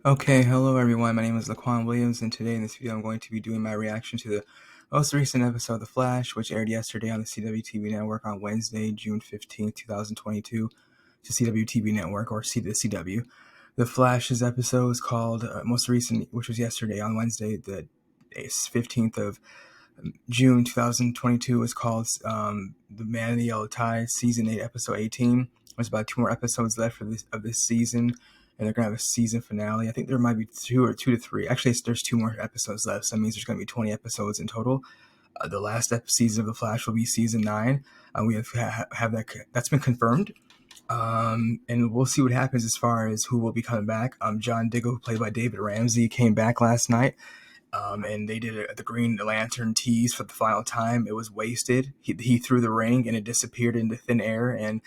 Okay, hello everyone. My name is Laquan Williams, and today in this video, I'm going to be doing my reaction to the most recent episode of The Flash, which aired yesterday on the CW TV network on Wednesday, June 15th, 2022, to CW TV network or the CW. The Flash's episode is called most recent, which was yesterday on Wednesday, the 15th of June 2022, is called The Man in the Yellow Tie, Season 8, Episode 18. There's about two more episodes left for this season, and they're going to have a season finale. I think there might be two to three. Actually, there's two more episodes left, so that means there's going to be 20 episodes in total. The last season of The Flash will be season 9. We have that's been confirmed. And we'll see what happens as far as who will be coming back. John Diggle, played by David Ramsey, came back last night. And they did the Green Lantern tease for the final time. It was wasted. He threw the ring and it disappeared into thin air. And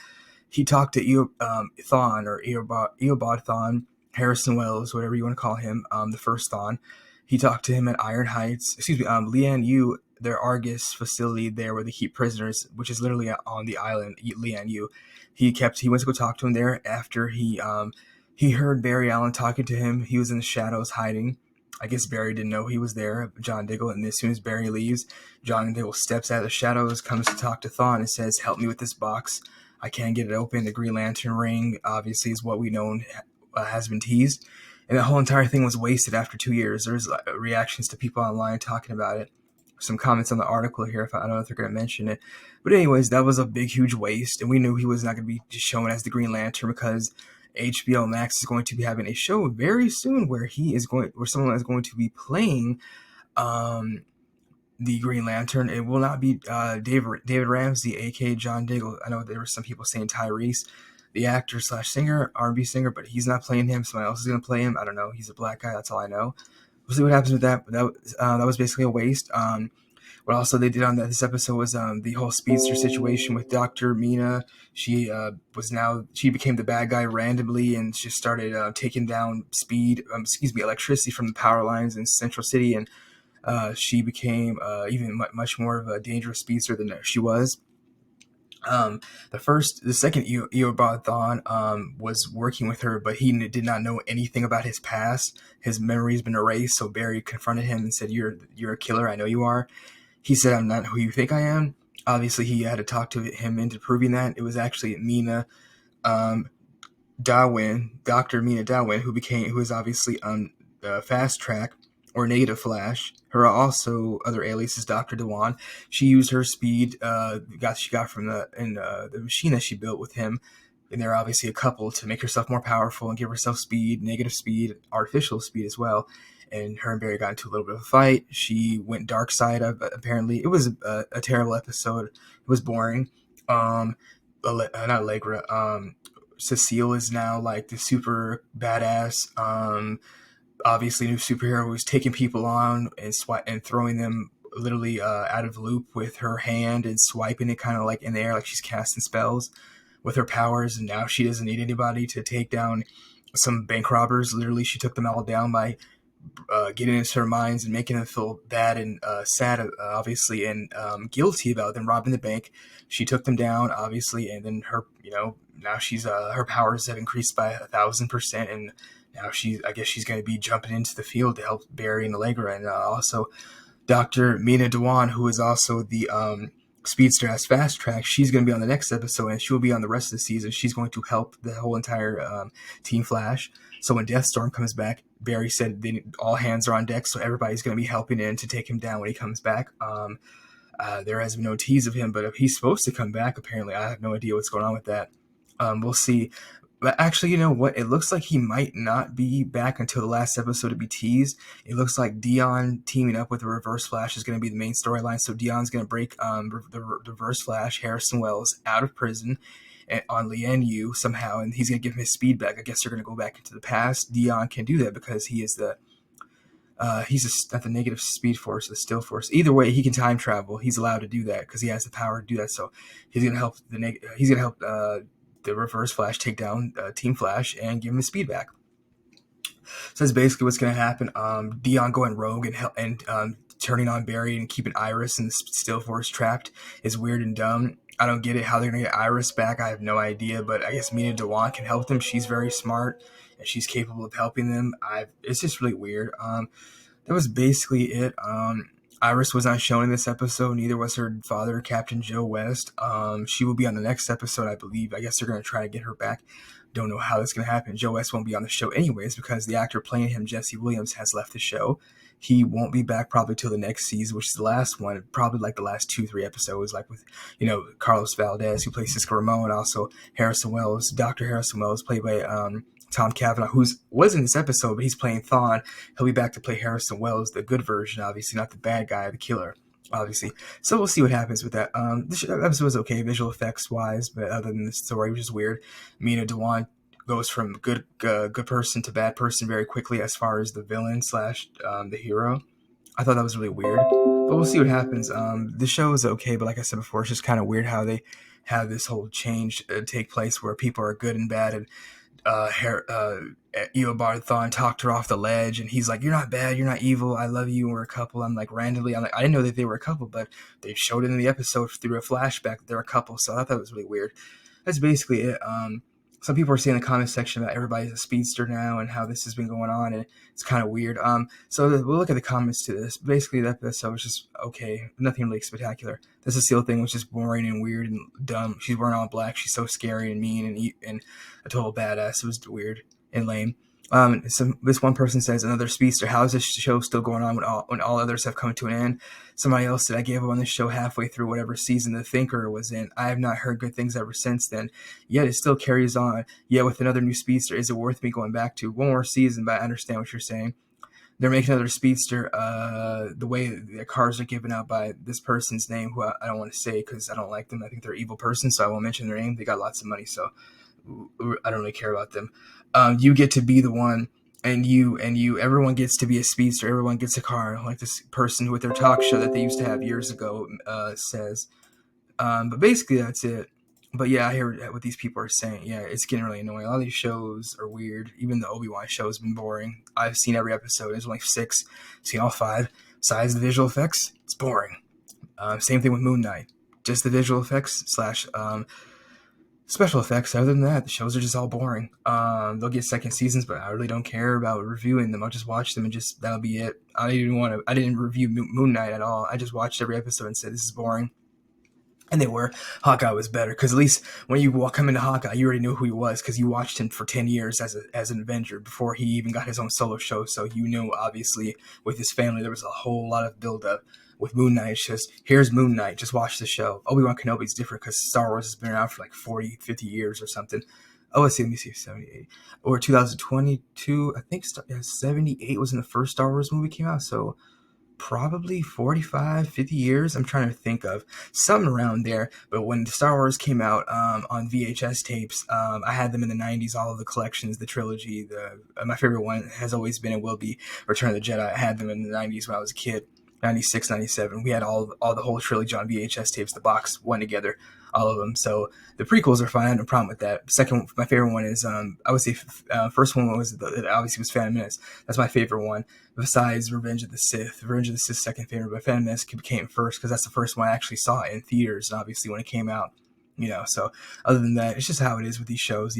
he talked to Thawne, or Eobard Thawne, Harrison Wells, whatever you want to call him, the first Thawne. He talked to him at Iron Heights, Lian Yu, their Argus facility there where they keep prisoners, which is literally on the island, Lian Yu. He went to go talk to him there after he heard Barry Allen talking to him. He was in the shadows hiding. I guess Barry didn't know he was there, John Diggle, and as soon as Barry leaves, John Diggle steps out of the shadows, comes to talk to Thawne, and says, "Help me with this box. I can't get it open." The Green Lantern ring, obviously, is what we know has been teased. And the whole entire thing was wasted after 2 years. There's reactions to people online talking about it. Some comments on the article here, I don't know if they're going to mention it. But anyways, that was a big, huge waste. And we knew he was not going to be shown as the Green Lantern because HBO Max is going to be having a show very soon where someone is going to be playing the Green Lantern. It will not be David Ramsey, aka John Diggle. I know there were some people saying Tyrese, the actor slash singer, R&B singer, but he's not playing him. Someone else is going to play him. I don't know. He's a black guy. That's all I know. We'll see what happens with that. But that was basically a waste. What also they did on this episode was the whole speedster situation with Dr. Mina. She became the bad guy randomly and just started taking down electricity from the power lines in Central City, and she became even much more of a dangerous speedster than she was. The second Eobard Thawne was working with her, but he did not know anything about his past. His memory's been erased, so Barry confronted him and said, "You're a killer. I know you are." He said, "I'm not who you think I am." Obviously, he had to talk to him into proving that. It was actually Mina Dawin, Dr. Mina Dawin, who is obviously on Fast Track or Negative Flash. Her also other alias is Dr. Dewan. She used her speed she got from the machine that she built with him. And they're obviously a couple to make herself more powerful and give herself speed, negative speed, artificial speed as well. And her and Barry got into a little bit of a fight. She went dark side of apparently. It was a terrible episode. It was boring. Not Allegra. Cecile is now like the super badass, obviously new superhero who's taking people on and throwing them literally out of loop with her hand and swiping it kind of like in the air, like she's casting spells with her powers. And now she doesn't need anybody to take down some bank robbers. Literally, she took them all down by getting into their minds and making them feel bad and sad, obviously, and guilty about them robbing the bank. She took them down, obviously, and then now she's her powers have increased by 1,000%, and now I guess she's going to be jumping into the field to help Barry and Allegra, and also Dr. Mina Dewan, who is also the speedster as Fast Track. She's going to be on the next episode, and she'll be on the rest of the season. She's going to help the whole entire Team Flash. So when Deathstorm comes back, Barry said all hands are on deck, so everybody's going to be helping in to take him down when he comes back. There has been no tease of him, but if he's supposed to come back, apparently, I have no idea what's going on with that. We'll see. But actually, you know what? It looks like he might not be back until the last episode to be teased. It looks like Dion teaming up with the Reverse Flash is going to be the main storyline. So Dion's going to break the Reverse Flash, Harrison Wells, out of prison on Lian Yu somehow, and he's going to give him his speed back. I guess they're going to go back into the past. Dion can do that because he is not the negative speed force, the still force. Either way, he can time travel. He's allowed to do that because he has the power to do that. So he's going to help the Reverse Flash take down Team Flash and give him his speed back. So that's basically what's going to happen. Dion going rogue and turning on Barry and keeping Iris and the Still Force trapped is weird and dumb. I don't get it how they're going to get Iris back. I have no idea, but I guess Mina Dewan can help them. She's very smart and she's capable of helping them. It's just really weird. That was basically it. Iris was not shown in this episode. Neither was her father, Captain Joe West. She will be on the next episode, I believe. I guess they're going to try to get her back. Don't know how that's going to happen. Joe West won't be on the show anyways because the actor playing him, Jesse Williams, has left the show. He won't be back probably till the next season, which is the last one, probably like the last 2-3 episodes, like with, Carlos Valdez, who plays Cisco Ramon, also Harrison Wells, Dr. Harrison Wells, played by Tom Cavanaugh, who was in this episode, but he's playing Thawne. He'll be back to play Harrison Wells, the good version, obviously, not the bad guy, the killer, obviously. So we'll see what happens with that. This episode was okay, visual effects wise, but other than the story, which is weird. Mina Dewan goes from good person to bad person very quickly as far as the villain slash the hero. I thought that was really weird, but we'll see what happens. The show is okay, but like I said before, it's just kind of weird how they have this whole change take place where people are good and bad, and Eobard Thawne talked her off the ledge, and he's like, "You're not bad, you're not evil, I love you, and we're a couple." I'm like, I didn't know that they were a couple, but they showed it in the episode through a flashback that they're a couple, so I thought that was really weird. That's basically it. Some people are saying in the comment section that everybody's a speedster now and how this has been going on, and it's kind of weird. So we'll look at the comments to this. Basically, that episode was just okay, nothing really spectacular. The Cecile thing was just boring and weird and dumb. She's wearing all black. She's so scary and mean and a total badass. It was weird and lame. This one person says, another speedster. How is this show still going on when all others have come to an end? Somebody else said, I gave up on this show halfway through whatever season The Thinker was in. I have not heard good things ever since then. Yet it still carries on. Yet with another new speedster, is it worth me going back to one more season? But I understand what you're saying. They're making another speedster. The way the cars are given out by this person's name, who I don't want to say because I don't like them. I think they're an evil person, so I won't mention their name. They got lots of money, so I don't really care about them. You get to be the one, and everyone gets to be a speedster. Everyone gets a car, like this person with their talk show that they used to have years ago says. But basically, that's it. But yeah, I hear what these people are saying. Yeah, it's getting really annoying. A lot of these shows are weird. Even the Obi-Wan show has been boring. I've seen every episode. There's only 6. Seen all 5. Besides the visual effects, it's boring. Same thing with Moon Knight. Just the visual effects slash special effects. Other than that, the shows are just all boring. They'll get second seasons, but I really don't care about reviewing them. I'll just watch them and just that'll be it. I didn't review Moon Knight at all. I just watched every episode and said this is boring. And they were. Hawkeye was better because at least when you come into Hawkeye, you already knew who he was because you watched him for 10 years as an Avenger before he even got his own solo show. So you knew, obviously, with his family, there was a whole lot of build-up. With Moon Knight, it's just, here's Moon Knight, just watch the show. Obi-Wan Kenobi's different because Star Wars has been around for like 40, 50 years or something. Oh, let me see, 78. Or 2022, I think 78 was when the first Star Wars movie came out, so probably 45, 50 years. I'm trying to think of something around there. But when the Star Wars came out on VHS tapes, I had them in the 90s, all of the collections, the trilogy. My favorite one has always been and will be Return of the Jedi. I had them in the 90s when I was a kid. 96, 97. We had all the whole trilogy on VHS tapes, the box one together, all of them. So the prequels are fine. I have no problem with that. Second, my favorite one is, I would say, first one was, obviously was Phantom Menace. That's my favorite one. Besides Revenge of the Sith. Revenge of the Sith, second favorite, but Phantom Menace came first because that's the first one I actually saw in theaters, obviously, when it came out. So other than that, it's just how it is with these shows.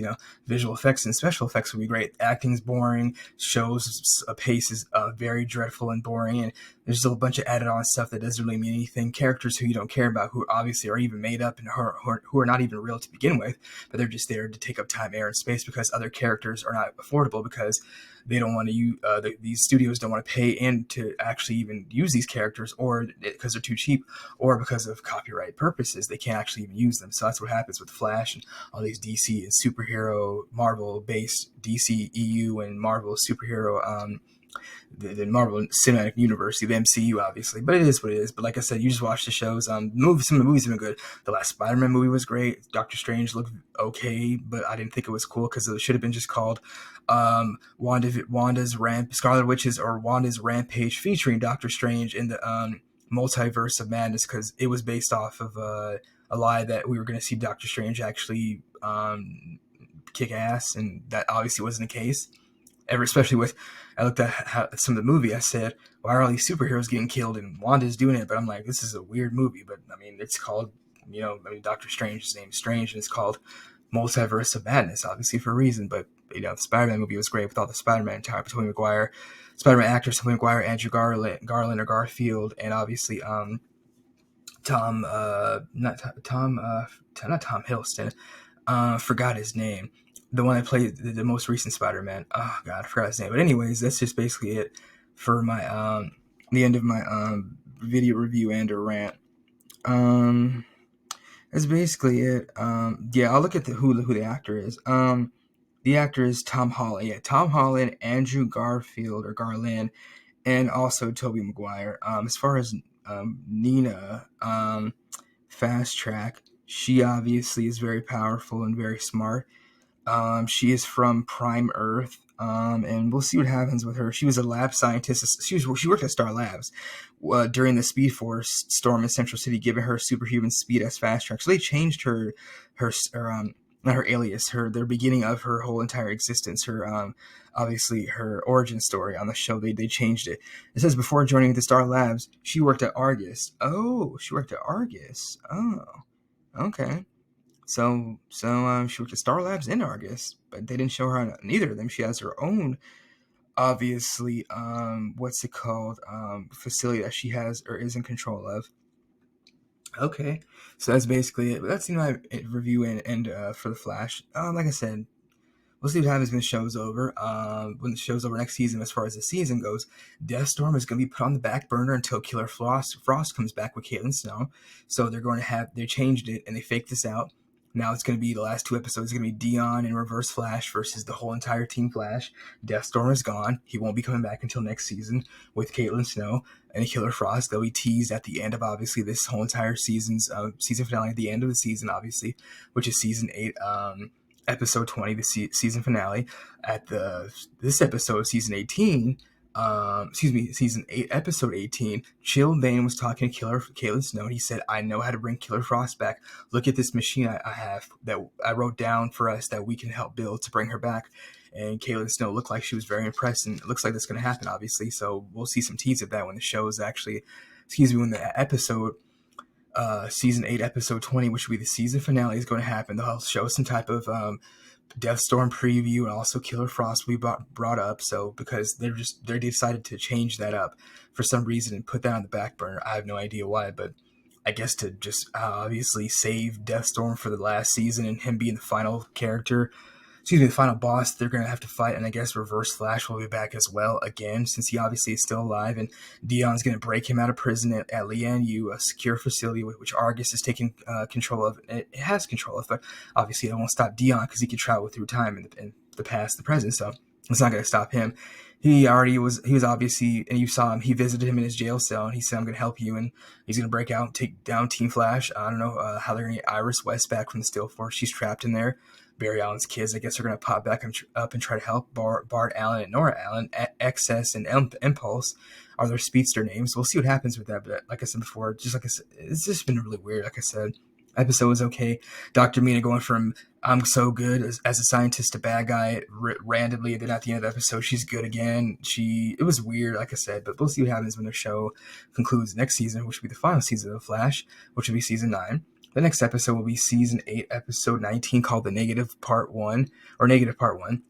Visual effects and special effects would be great. Acting's boring. Shows pace is very dreadful and boring, and there's still a bunch of added on stuff that doesn't really mean anything. Characters who you don't care about, who obviously are even made up and who are not even real to begin with, but they're just there to take up time, air, and space because other characters are not affordable because they don't want to use these studios don't want to pay in to actually even use these characters, or because they're too cheap, or because of copyright purposes they can't actually even use them. So that's what happens with Flash and all these DC and superhero Marvel based DC EU and Marvel superhero the Marvel Cinematic Universe, the MCU, obviously. But it is what it is. But like I said, you just watch the shows. Some of the movies have been good. The last Spider-Man movie was great. Doctor Strange looked okay, but I didn't think it was cool because it should have been just called Wanda's Scarlet Witches or Wanda's Rampage, featuring Doctor Strange in the Multiverse of Madness, because it was based off of a lie that we were going to see Doctor Strange actually kick ass, and that obviously wasn't the case. Especially with, I looked at some of the movie, I said, why are all these superheroes getting killed and Wanda's doing it? But I'm like, this is a weird movie. But I mean, it's called, Doctor Strange's name is Strange, and it's called Multiverse of Madness, obviously for a reason. But the Spider-Man movie was great with all the Spider-Man type, Tobey Maguire, Spider-Man actors, Tobey Maguire, Andrew Garland or Garfield, and obviously Tom, not Tom Hiddleston. Forgot his name. The one that played the most recent Spider-Man. Oh God, I forgot his name. But anyways, that's just basically it for my the end of my video review and or rant. That's basically it. Yeah, I'll look at who the actor is. The actor is Tom Holland. Yeah, Tom Holland, Andrew Garfield or Garland, and also Tobey Maguire. As far as Nina, Fast Track, she obviously is very powerful and very smart. She is from Prime Earth, and we'll see what happens with her. She was a lab scientist. She worked at Star Labs during the Speed Force storm in Central City, giving her superhuman speed as Fast Track. So they changed her not her alias, their beginning of her whole entire existence, obviously her origin story on the show. They changed it. It says before joining the Star Labs, she worked at Argus. Oh, she worked at Argus. Oh, okay. She worked at Star Labs and Argus, but they didn't show her on neither of them. She has her own, obviously, what's it called, facility that she has or is in control of. Okay, so that's basically it. But that's my review and for the Flash. Like I said, we'll see what happens when the show's over. When the show's over next season, as far as the season goes, Deathstorm is going to be put on the back burner until Killer Frost comes back with Caitlin Snow. So they changed it and they faked this out. Now it's going to be the last 2 episodes. It's going to be Dion and Reverse Flash versus the whole entire Team Flash. Deathstorm is gone. He won't be coming back until next season with Caitlin Snow and Killer Frost. They'll be teased at the end of, obviously, this whole entire season's season finale at the end of the season, obviously, which is season 8, episode 20, the season finale. At this episode of season 18, season 8, episode 18, Chillbane was talking to Caitlin Snow, and he said, I know how to bring Killer Frost back. Look at this machine I have that I wrote down for us that we can help build to bring her back. And Caitlin Snow looked like she was very impressed, and it looks like that's going to happen, obviously. So we'll see some tease of that when the show is actually, when the episode, season 8, episode 20, which will be the season finale, is going to happen. They'll show some type of Deathstorm preview, and also Killer Frost will be brought up. So because they decided to change that up for some reason and put that on the back burner. I have no idea why, but I guess to just obviously save Deathstorm for the last season and him being the final character. The final boss they're going to have to fight, and I guess Reverse Flash will be back as well again, since he obviously is still alive, and Dion's going to break him out of prison at Lian-Yu, a secure facility which Argus is taking control of. It has control of, but obviously it won't stop Dion because he can travel through time in the past, the present, so it's not going to stop him. He was obviously, and you saw him, he visited him in his jail cell, and he said, I'm going to help you, and he's going to break out and take down Team Flash. I don't know how they're going to get Iris West back from the Steel Force. She's trapped in there. Barry Allen's kids, I guess, are going to pop back up and try to help. Bart Allen and Nora Allen, Excess and Impulse are their speedster names. We'll see what happens with that, but like I said before, it's just been really weird. Like I said, episode was okay. Dr. Mina going from I'm so good as a scientist to bad guy randomly, and then at the end of the episode, she's good again. It was weird, like I said, but we'll see what happens when the show concludes next season, which will be the final season of The Flash, which will be season 9. The next episode will be season 8, episode 19, called The Negative Part 1, or Negative Part 1.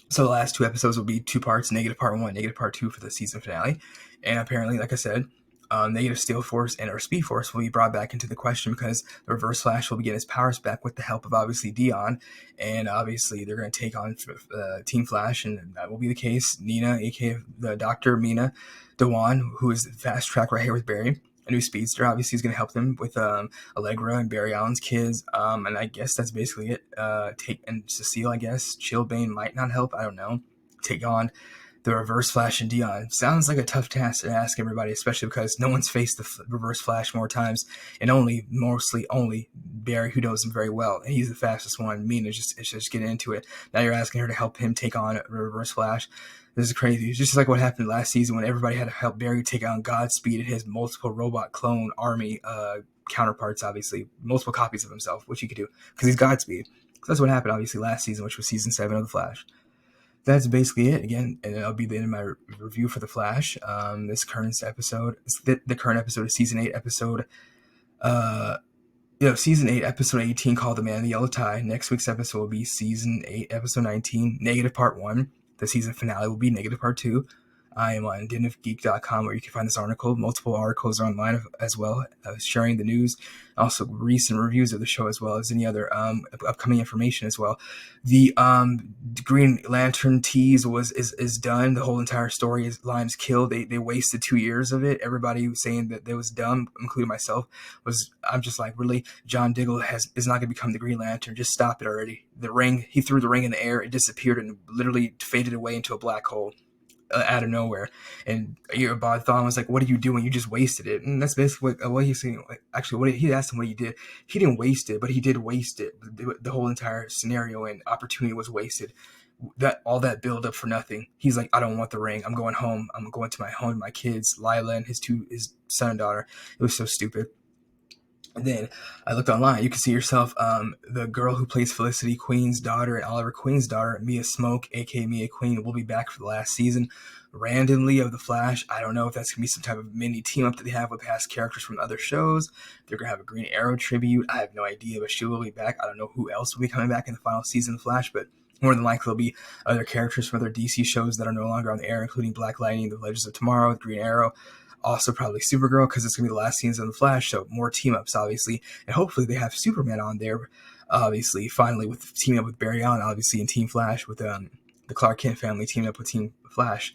So the last 2 episodes will be 2 parts, Negative Part 1, Negative Part 2 for the season finale. And apparently, like I said, Negative Steel Force and our Speed Force will be brought back into the question because the Reverse Flash will be getting his powers back with the help of, obviously, Dion. And obviously, they're going to take on Team Flash, and that will be the case. Nina, a.k.a. the Dr. Mina Dewan, who is Fast Track right here with Barry. A new speedster, obviously, is going to help them with Allegra and Barry Allen's kids. And I guess that's basically it. And Cecile, I guess. Chillbane might not help. I don't know. Take on the Reverse Flash and Dion. Sounds like a tough task to ask everybody, especially because no one's faced the Reverse Flash more times, and mostly only Barry, who knows him very well. And he's the fastest one. Mina is just getting into it. Now you're asking her to help him take on Reverse Flash. This is crazy. It's just like what happened last season when everybody had to help Barry take on Godspeed and his multiple robot clone army counterparts, obviously. Multiple copies of himself, which he could do, because he's Godspeed. So that's what happened, obviously, last season, which was season 7 of The Flash. That's basically it, again, and that'll be the end of my review for The Flash. This current episode, the current episode of season 8, episode Season 8, episode 18, called The Man in the Yellow Tie. Next week's episode will be season 8, episode 19, negative part 1. The season finale will be negative part 2. I am on dinofgeek.com where you can find this article. Multiple articles are online as well, sharing the news, also recent reviews of the show, as well as any other upcoming information as well. The Green Lantern tease is done. The whole entire story line is killed. They wasted 2 years of it. Everybody was saying that it was dumb, including myself. I'm just like, really? John Diggle is not going to become the Green Lantern. Just stop it already. The ring, he threw the ring in the air. It disappeared and literally faded away into a black hole. Out of nowhere, and Bob Thawne was like, "What are you doing? You just wasted it." And that's basically what he's saying. Actually, what he asked him what he did. He didn't waste it, but he did waste it. The whole entire scenario and opportunity was wasted. That all that build up for nothing. He's like, "I don't want the ring. I'm going home. I'm going to my home, my kids, Lila and his son and daughter." It was so stupid. And then I looked online. You can see yourself, the girl who plays Felicity Queen's daughter and Oliver Queen's daughter, Mia Smoke, aka Mia Queen, will be back for the last season. Randomly of The Flash. I don't know if that's going to be some type of mini team up that they have with past characters from other shows. They're going to have a Green Arrow tribute. I have no idea, but she will be back. I don't know who else will be coming back in the final season of Flash, but more than likely there'll be other characters from other DC shows that are no longer on the air, including Black Lightning, The Legends of Tomorrow, Green Arrow. Also, probably Supergirl, because it's going to be the last season of The Flash, so more team-ups, obviously. And hopefully they have Superman on there, obviously, finally, with teaming up with Barry Allen, obviously, in Team Flash, with the Clark Kent family teaming up with Team Flash.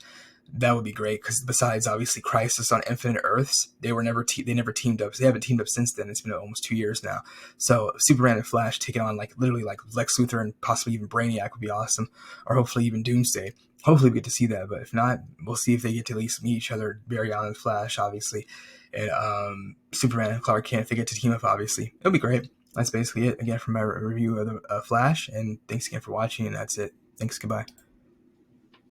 That would be great, because besides, obviously, Crisis on Infinite Earths, they never teamed up. They haven't teamed up since then. It's been almost 2 years now. So Superman and Flash taking on, literally, Lex Luthor and possibly even Brainiac would be awesome. Or hopefully even Doomsday. Hopefully we get to see that, but if not, we'll see if they get to at least meet each other. Barry Allen and Flash, obviously, and Superman and Clark Kent, if they get to team up, obviously. It'll be great. That's basically it, again, for my review of the Flash, and thanks again for watching, and that's it. Thanks, goodbye.